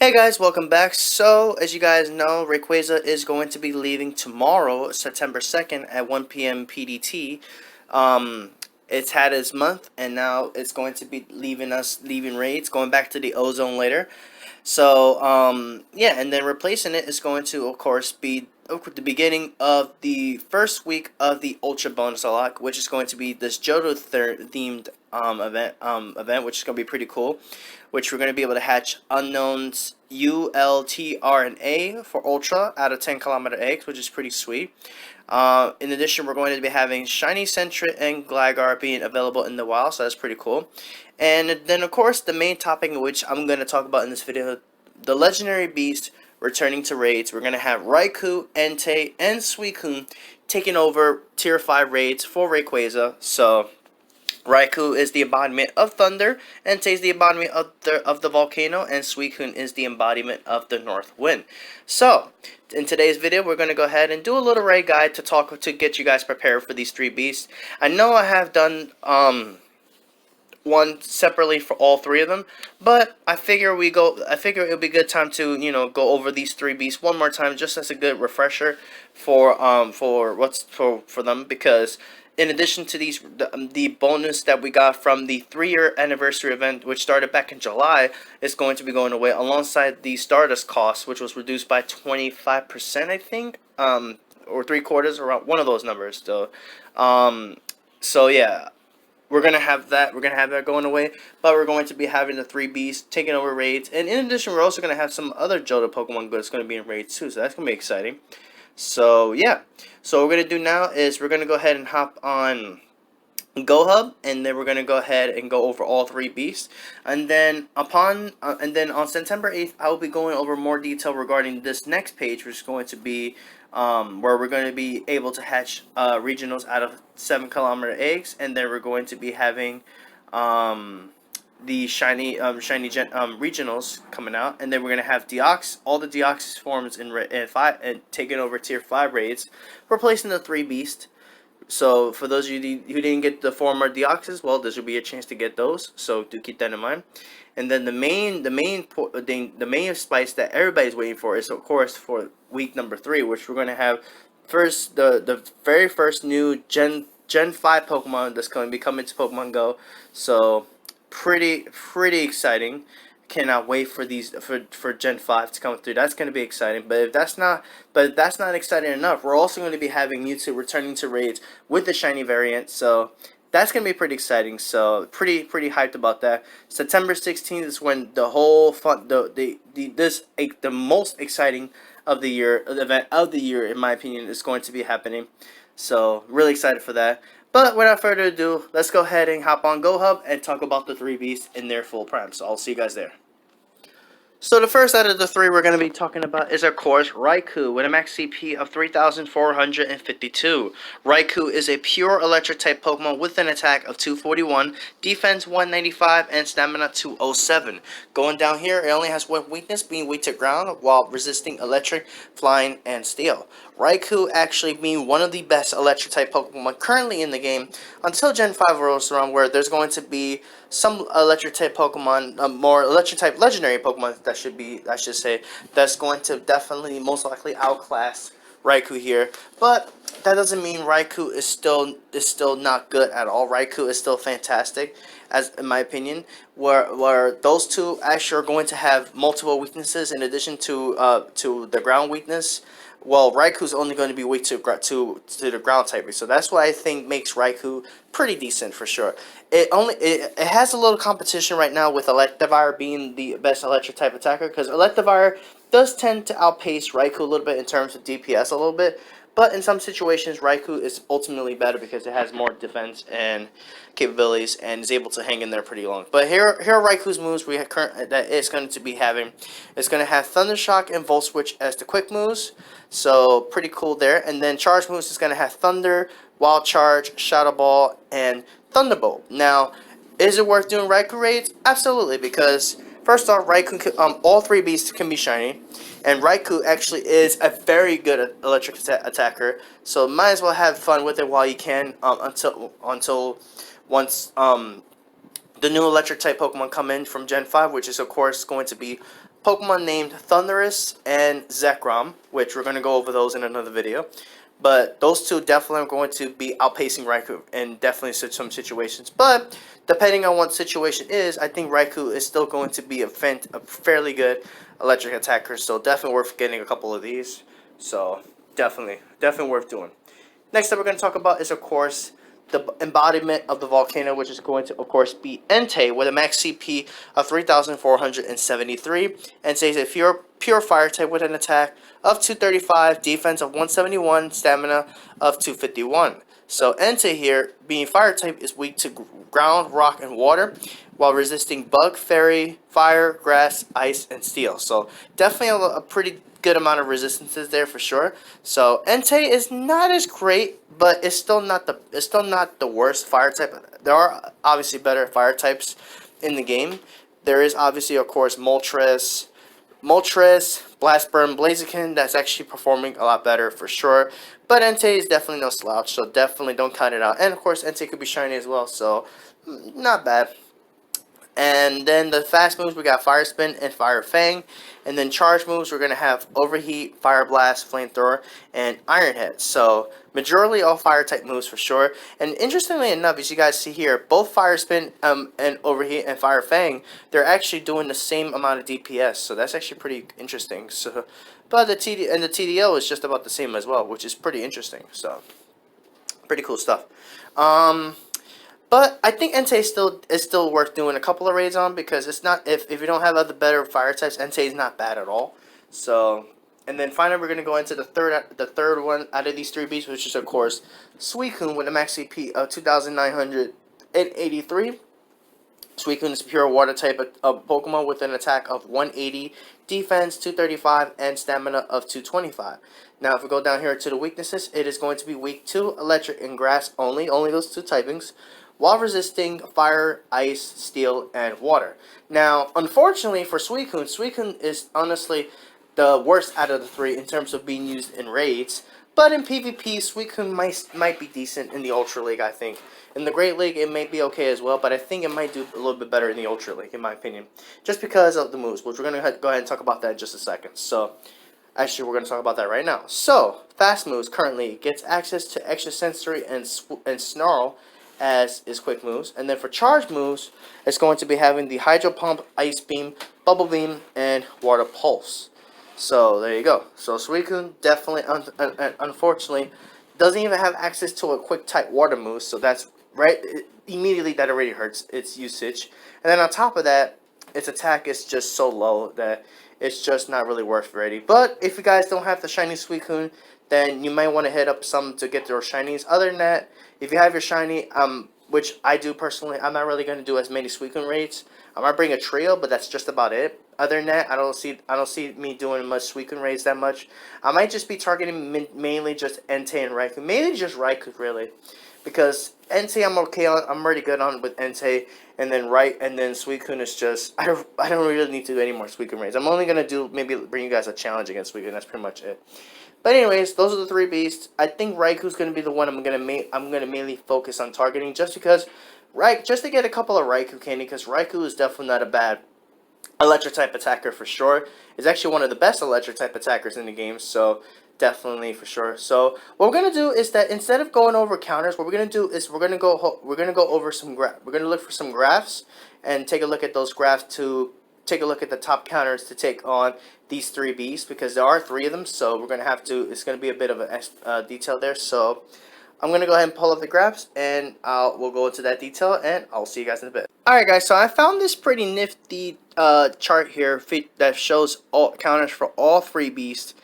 Hey guys, welcome back. So, as you guys know, Rayquaza is going to be leaving tomorrow, September 2nd at 1 p.m. PDT. It's had its month, and now it's going to be leaving raids, going back to the Ozone later. So, yeah, and then replacing it is going to, of course, be the beginning of the first week of the Ultra Bonus Unlock, which is going to be this Johto themed event, which is going to be pretty cool. Which we're going to be able to hatch unknowns U, L, T, R, and A for Ultra out of 10-kilometer eggs, which is pretty sweet. In addition, we're going to be having Shiny Sentret and Gligar being available in the wild, so that's pretty cool. And then, of course, the main topic which I'm going to talk about in this video, the Legendary Beast returning to raids. We're going to have Raikou, Entei, and Suicune taking over Tier 5 raids for Rayquaza, so Raikou is the embodiment of thunder, Entei is the embodiment of the volcano, and Suicune is the embodiment of the north wind. So, in today's video, we're going to go ahead and do a little raid guide to get you guys prepared for these three beasts. I know I have done one separately for all three of them, but I figure it would be a good time to go over these three beasts one more time, just as a good refresher for them, because in addition to the bonus that we got from the 3-year anniversary event, which started back in July, is going to be going away alongside the Stardust cost, which was reduced by 25%, I think, or 3/4, around one of those numbers. So yeah. We're gonna have that. We're gonna have that going away, but we're going to be having the three beasts taking over raids, and in addition, we're also gonna have some other Johto Pokemon that's gonna be in raids too. So that's gonna be exciting. So yeah. So what we're gonna do now is we're gonna go ahead and hop on GoHub, and then we're gonna go ahead and go over all three beasts, and then on September 8th, I will be going over more detail regarding this next page, which is going to be where we're going to be able to hatch regionals out of 7-kilometer eggs, and then we're going to be having the shiny regionals coming out, and then we're gonna have all the Deoxys forms in 5 and taking over Tier 5 raids, replacing the three beasts. So for those of you who didn't get the former Deoxys, well, this will be a chance to get those. So do keep that in mind. And then the main spice that everybody's waiting for is, of course, for week number 3, which we're going to have first the very first new Gen 5 Pokemon that's going to be coming to Pokemon Go. So pretty exciting. Cannot wait for for Gen 5 to come through. That's going to be exciting. But if that's not exciting enough, we're also going to be having Mewtwo returning to raids with the shiny variant. So that's going to be pretty exciting. So pretty hyped about that. September 16th is when the whole the most exciting of the year, event of the year, in my opinion, is going to be happening. So really excited for that. But without further ado, let's go ahead and hop on GoHub and talk about the three beasts in their full prime. So I'll see you guys there. So the first out of the three we're going to be talking about is, of course, Raikou with a max CP of 3,452. Raikou is a pure electric type Pokemon with an attack of 241, defense 195, and stamina 207. Going down here, it only has one weakness, being weak to ground, while resisting electric, flying, and steel. Raikou actually being one of the best electric type Pokemon currently in the game until Gen 5 rolls around, where there's going to be some electric type Pokemon, more electric type legendary Pokemon I should say, that's going to definitely most likely outclass Raikou here. But that doesn't mean Raikou is still not good at all. Raikou is still fantastic, as in my opinion. Where those two actually are going to have multiple weaknesses in addition to the ground weakness. Well, Raikou's only going to be weak to the ground typing, so that's what I think makes Raikou pretty decent for sure. It has a little competition right now with Electivire being the best electric type attacker, because Electivire does tend to outpace Raikou a little bit in terms of DPS a little bit, but in some situations Raikou is ultimately better because it has more defense and capabilities and is able to hang in there pretty long. But here are Raikou's moves that it's going to be having. It's going to have Thunder Shock and Volt Switch as the quick moves. So pretty cool there. And then charge moves is going to have Thunder, Wild Charge, Shadow Ball, and Thunderbolt. Now, is it worth doing Raikou raids? Absolutely, because first off, Raikou all three beasts can be shiny, and Raikou actually is a very good electric attacker. So might as well have fun with it while you can, until once the new electric type Pokemon come in from Gen 5, which is of course going to be Pokemon named Thundurus and Zekrom, which we're going to go over those in another video. But those two definitely are going to be outpacing Raikou in definitely some situations. But depending on what situation is, I think Raikou is still going to be a fairly good electric attacker. So definitely worth getting a couple of these. So definitely worth doing. Next up we're going to talk about is, of course, the embodiment of the volcano, which is going to, of course, be Entei with a max CP of 3,473. Entei is a pure fire type with an attack of 235, defense of 171, stamina of 251. So Entei here, being fire type, is weak to ground, rock, and water, while resisting bug, fairy, fire, grass, ice, and steel. So definitely a pretty good amount of resistances there for sure. So Entei is not as great, but it's still not the worst fire type. There are obviously better fire types in the game. There is obviously, of course, Moltres, Blastburn, Blaziken, that's actually performing a lot better for sure. But Entei is definitely no slouch, so definitely don't count it out. And of course, Entei could be shiny as well, so not bad. And then the fast moves, we got Fire Spin and Fire Fang. And then charge moves, we're going to have Overheat, Fire Blast, Flamethrower, and Iron Head. So, majority all fire type moves for sure. And interestingly enough, as you guys see here, both Fire Spin and Overheat and Fire Fang, they're actually doing the same amount of DPS. So, that's actually pretty interesting. So, but the TDL is just about the same as well, which is pretty interesting. So, pretty cool stuff. But I think Entei is still worth doing a couple of raids on, because it's not, if you don't have other better fire types, Entei is not bad at all. So, and then finally we're gonna go into the third one out of these three beasts, which is of course Suicune with a max CP of 2,983. Suicune is a pure water type of Pokemon with an attack of 180, defense 235, and stamina of 225. Now, if we go down here to the weaknesses, it is going to be weak to electric and grass only those two typings, while resisting fire, ice, steel, and water. Now, unfortunately for Suicune, Suicune is honestly the worst out of the three in terms of being used in raids. But in PvP, Suicune might be decent in the Ultra League, I think. In the Great League, it may be okay as well, but I think it might do a little bit better in the Ultra League, in my opinion. Just because of the moves, which we're going to go ahead and talk about that in just a second. So, actually, we're going to talk about that right now. So, Fast Moves currently gets access to Extra Sensory and Snarl, as is quick moves. And then for charge moves, it's going to be having the Hydro Pump, Ice Beam, Bubble Beam, and Water Pulse. So there you go. So Suicune definitely, unfortunately, doesn't even have access to a quick type water move. So that's right. Immediately that already hurts its usage. And then on top of that, its attack is just so low that it's just not really worth ready. But if you guys don't have the shiny Suicune, then you might want to hit up some to get their shinies. Other than that, if you have your shiny, which I do personally, I'm not really going to do as many Suicune raids. I might bring a trio, but that's just about it. Other than that, I don't see me doing much Suicune raids that much. I might just be targeting mainly just Entei and Raikou. Mainly just Raikou, really. Because Entei I'm okay on. I'm already good on with Entei. And then Suicune is just, I don't really need to do any more Suicune raids. I'm only going to do, maybe bring you guys a challenge against Suicune. That's pretty much it. But anyways, those are the three beasts. I think Raikou's going to be the one I'm going to mainly focus on targeting, just because, just to get a couple of Raikou candy, because Raikou is definitely not a bad electric type attacker for sure. It's actually one of the best electric type attackers in the game, so definitely for sure. So what we're going to do is that instead of going over counters, what we're going to do is we're going to go over we're going to look for some graphs and take a look at those graphs to take a look at the top counters to take on these three beasts, because there are three of them, so we're going to have to, it's going to be a bit of a detail there. So I'm going to go ahead and pull up the graphs, and we'll go into that detail, and I'll see you guys in a bit. Alright guys, so I found this pretty nifty chart here that shows all counters for all three beasts,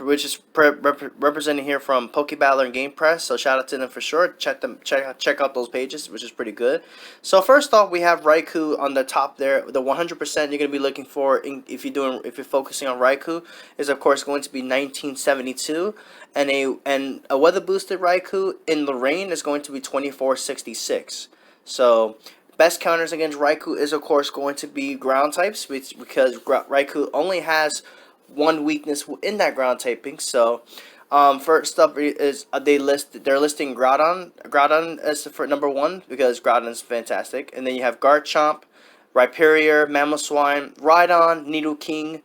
which is represented here from Pokebattler and Game Press. So shout out to them for sure. Check out those pages, which is pretty good. So first off, we have Raikou on the top there. The 100% you're going to be looking for if you're focusing on Raikou is of course going to be 1972, and a weather boosted Raikou in the rain is going to be 2466. So best counters against Raikou is of course going to be ground types, because Raikou only has one weakness in that ground typing. So first up is they're listing Groudon as for number one, because Groudon's fantastic. And then you have Garchomp, Rhyperior, Mamoswine, Rhydon, Nidoking,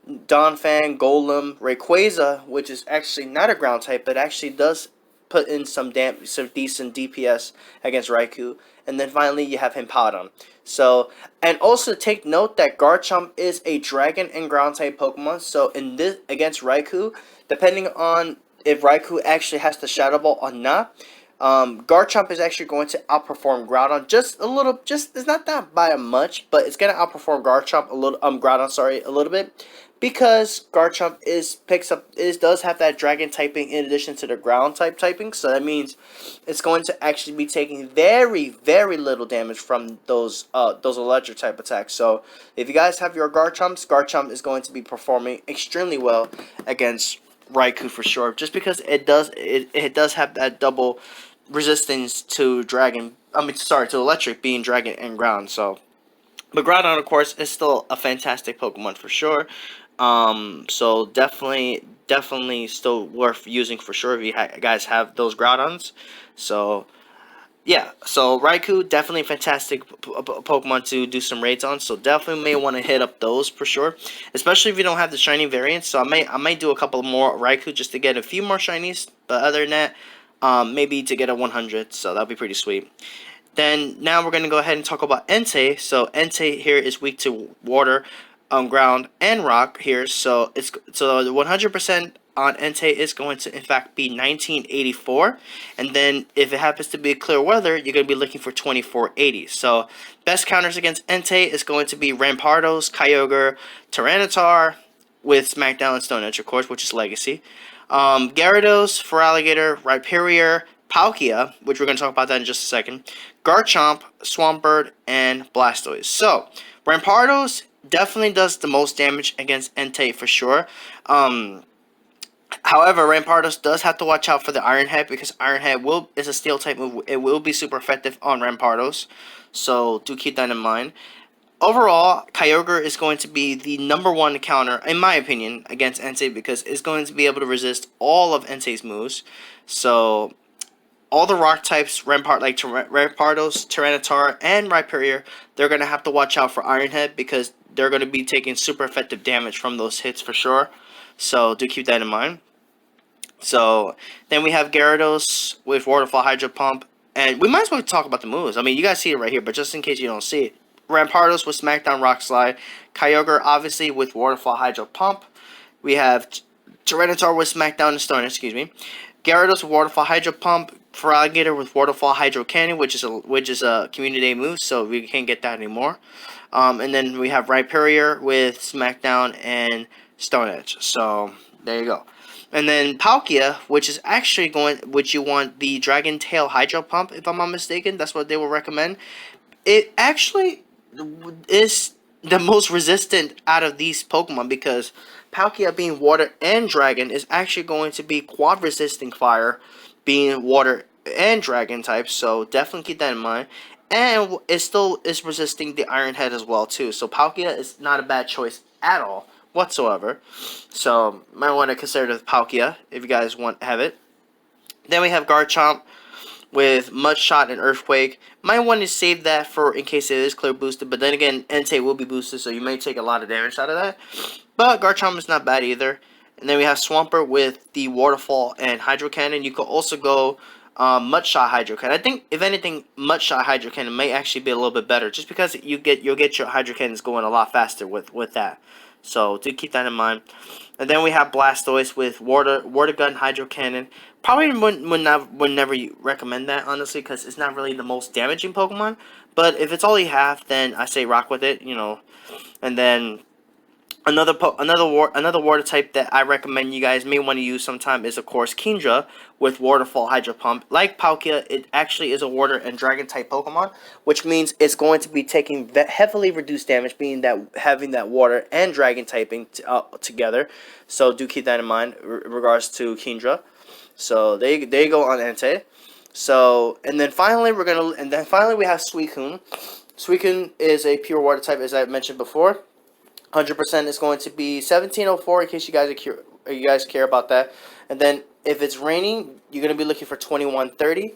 Donphan, Golem, Rayquaza, which is actually not a ground type, but actually does put in some decent DPS against Raikou. And then finally you have Hippowdon. So, and also take note that Garchomp is a dragon and ground type Pokemon. So in this against Raikou, depending on if Raikou actually has the Shadow Ball or not, Garchomp is actually going to outperform Groudon just a little. Just it's not that by a much, but it's gonna outperform Garchomp a little. Groudon, sorry, a little bit, because Garchomp does have that dragon typing in addition to the ground typing. So that means it's going to actually be taking very little damage from those electric type attacks. So if you guys have your Garchomp is going to be performing extremely well against Raikou for sure, just because it does have that double resistance to to electric, being dragon and ground. So, but Groudon, of course, is still a fantastic Pokemon for sure. So definitely still worth using for sure if you guys have those Groudons. So yeah, so Raikou, definitely a fantastic Pokemon to do some raids on. So definitely may want to hit up those for sure, especially if you don't have the shiny variants. So I might do a couple more Raikou just to get a few more shinies. But other than that, maybe to get a 100. So that'll be pretty sweet. Then now we're gonna go ahead and talk about Entei. So Entei here is weak to water, ground, and rock here. So the 100% on Entei is going to in fact be 1984, and then if it happens to be clear weather, you're going to be looking for 2480. So best counters against Entei is going to be Rampardos, Kyogre, Tyranitar with Smackdown and Stone Edge, of course, which is Legacy. Gyarados, Feraligatr, Rhyperior, Palkia, which we're going to talk about that in just a second, Garchomp, Swampert, and Blastoise. So Rampardos definitely does the most damage against Entei for sure. However, Rampardos does have to watch out for the Iron Head, because Iron Head is a steel type move. It will be super effective on Rampardos, so do keep that in mind. Overall, Kyogre is going to be the #1 counter, in my opinion, against Entei, because it's going to be able to resist all of Entei's moves. So all the rock types, Rampardos, Tyranitar, and Rhyperior, they're going to have to watch out for Iron Head, because they're going to be taking super effective damage from those hits for sure. So do keep that in mind. So then we have Gyarados with Waterfall Hydro Pump. And we might as well talk about the moves. I mean, you guys see it right here, but just in case you don't see it. Rampardos with Smackdown Rock Slide. Kyogre, obviously, with Waterfall Hydro Pump. We have Tyranitar with Smackdown and Stone, Gyarados with Waterfall Hydro Pump. Feraligatr with Waterfall Hydro Cannon, which is a Community Day move, so we can't get that anymore. And then we have Rhyperior with Smackdown and Stone Edge. So there you go. And then Palkia, which you want the Dragon Tail Hydro Pump, if I'm not mistaken. That's what they will recommend. It actually is the most resistant out of these Pokemon, because Palkia, being water and dragon, is actually going to be quad resisting fire, being water and dragon types. So definitely keep that in mind. And it still is resisting the Iron Head as well too. So Palkia is not a bad choice at all whatsoever. So might want to consider the Palkia if you guys want to have it. Then we have Garchomp with Mudshot and Earthquake. Might want to save that for in case it is clear boosted, but then again, Entei will be boosted, so you may take a lot of damage out of that. But Garchomp is not bad either. And then we have Swampert with the Waterfall and Hydro Cannon. You could also go Mudshot Hydro Cannon. I think if anything, Mudshot Hydro Cannon may actually be a little bit better, just because you'll get your Hydro Cannons going a lot faster with that. So do keep that in mind. And then we have Blastoise with Water Gun Hydro Cannon. Probably would never recommend that, honestly, because it's not really the most damaging Pokemon. But if it's all you have, then I say rock with it, And then another water type that I recommend you guys may want to use sometime is, of course, Kingdra with Waterfall Hydro Pump. Like Palkia, it actually is a water and dragon type Pokemon, which means it's going to be taking heavily reduced damage, being that having that water and dragon typing together. So do keep that in mind in regards to Kingdra. So there you go on Entei. So and then finally we have Suicune. Suicune is a pure water type, as I mentioned before. 100% is going to be 1704 in case you guys care about that. And then if it's raining, you're going to be looking for 2130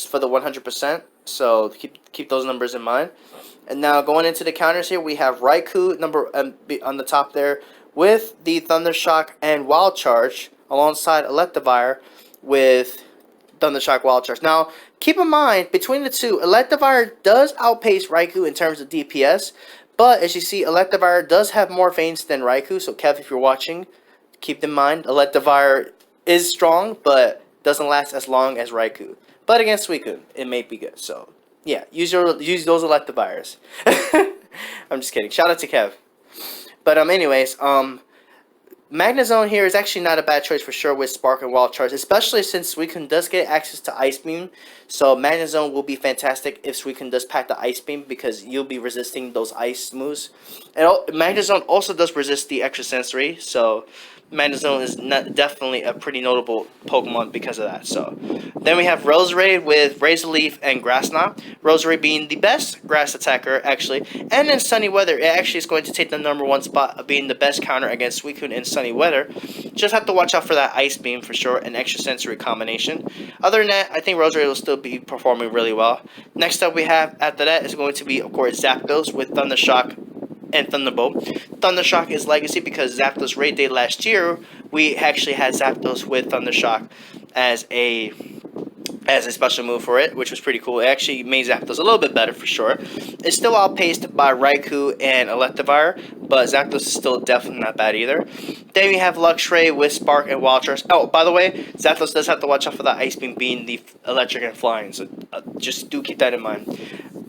for the 100%. So keep those numbers in mind. And now going into the counters here, we have Raikou on the top there with the Thunder Shock and Wild Charge alongside Electivire with Thunder Shock Wild Charge. Now, keep in mind, between the two, Electivire does outpace Raikou in terms of DPS, but as you see, Electivire does have more veins than Raikou, so Kev, if you're watching, keep in mind, Electivire is strong, but doesn't last as long as Raikou. But against Suicune, it may be good, so yeah, use those Electivires. I'm just kidding. Shout out to Kev. But anyways, Magnezone here is actually not a bad choice for sure with Spark and Wild Charge, especially since Suicune does get access to Ice Beam. So Magnezone will be fantastic if Suicune does pack the Ice Beam because you'll be resisting those ice moves. And Magnezone also does resist the Extrasensory, so Magnezone is definitely a pretty notable Pokemon because of that. So then we have Roserade with Razor Leaf and Grass Knot. Roserade being the best grass attacker actually, and in sunny weather, it actually is going to take the #1 spot of being the best counter against Suicune in sunny weather. Just have to watch out for that Ice Beam for sure, an Extrasensory combination. Other than that, I think Roserade will still be performing really well. Next up we have after that is going to be of course Zapdos with Thunder Shock and Thunderbolt. Thundershock is legacy because Zapdos Raid Day last year, we actually had Zapdos with Thundershock as a special move for it, which was pretty cool. It actually made Zapdos a little bit better for sure. It's still outpaced by Raikou and Electivire, but Zapdos is still definitely not bad either. Then we have Luxray with Spark and Wild Charge. Oh, by the way, Zapdos does have to watch out for the Ice Beam being the electric and flying, so just do keep that in mind.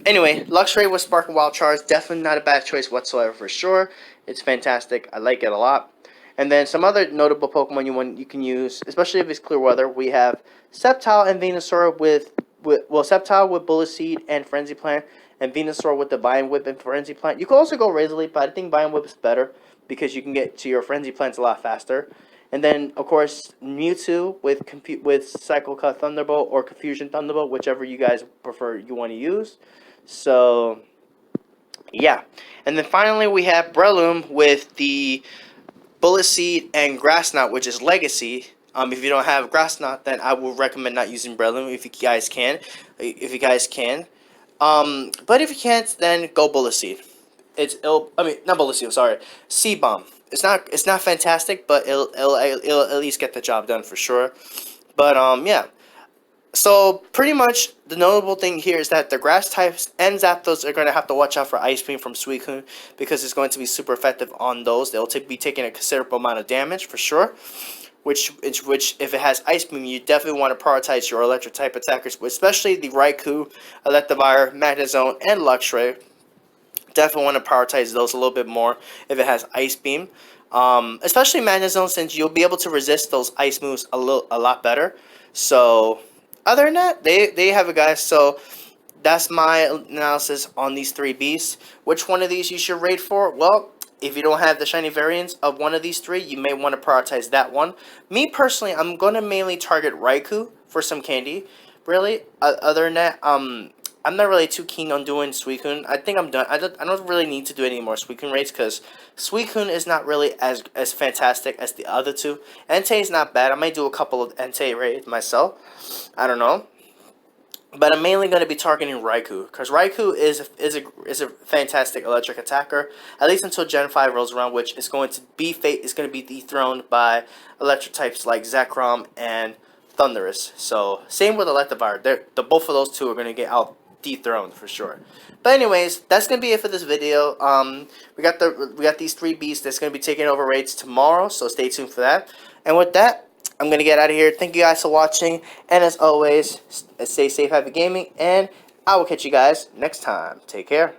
Anyway, Luxray with Spark and Wild Charge, definitely not a bad choice whatsoever for sure. It's fantastic. I like it a lot. And then some other notable Pokemon you can use, especially if it's clear weather, we have Sceptile and Venusaur with Sceptile with Bullet Seed and Frenzy Plant, and Venusaur with the Vine Whip and Frenzy Plant. You can also go Razor Leaf, but I think Vine Whip is better because you can get to your Frenzy Plants a lot faster. And then, of course, Mewtwo with Cycle Cut Thunderbolt or Confusion Thunderbolt, whichever you guys prefer you want to use. So, yeah. And then finally, we have Breloom with the Bullet Seed and Grass Knot, which is Legacy. If you don't have Grass Knot, then I would recommend not using Breloom if you guys can. But if you can't, then go Bullet Seed. Not Bullet Seed. Sorry, Seed Bomb. It's not fantastic, but it'll at least get the job done for sure. But yeah. So pretty much the notable thing here is that the grass types and Zapdos are going to have to watch out for Ice Beam from Suicune because it's going to be super effective on those. They'll be taking a considerable amount of damage for sure. Which if it has Ice Beam, you definitely want to prioritize your electric type attackers, especially the Raikou, Electivire, Magnezone, and Luxray. Definitely want to prioritize those a little bit more if it has Ice Beam. Especially Magnezone, since you'll be able to resist those ice moves a lot better. So other than that, they have it, guys. So that's my analysis on these three beasts. Which one of these you should raid for? Well, if you don't have the shiny variants of one of these three, you may want to prioritize that one. Me personally, I'm going to mainly target Raikou for some candy. Really, other than that, I'm not really too keen on doing Suicune. I think I'm done. I don't really need to do any more Suicune raids because Suicune is not really as fantastic as the other two. Entei is not bad. I might do a couple of Entei raids myself. I don't know. But I'm mainly going to be targeting Raikou because Raikou is a fantastic electric attacker, at least until Gen 5 rolls around, which is going to be dethroned by electric types like Zekrom and Thundurus. So same with Electivire. Both of those two are going to get out dethroned for sure. But anyways, that's gonna be it for this video. We got these three beasts that's gonna be taking over raids tomorrow, so stay tuned for that. And with that, I'm gonna get out of here. Thank you guys for watching, and as always, stay safe, happy gaming, and I will catch you guys next time. Take care.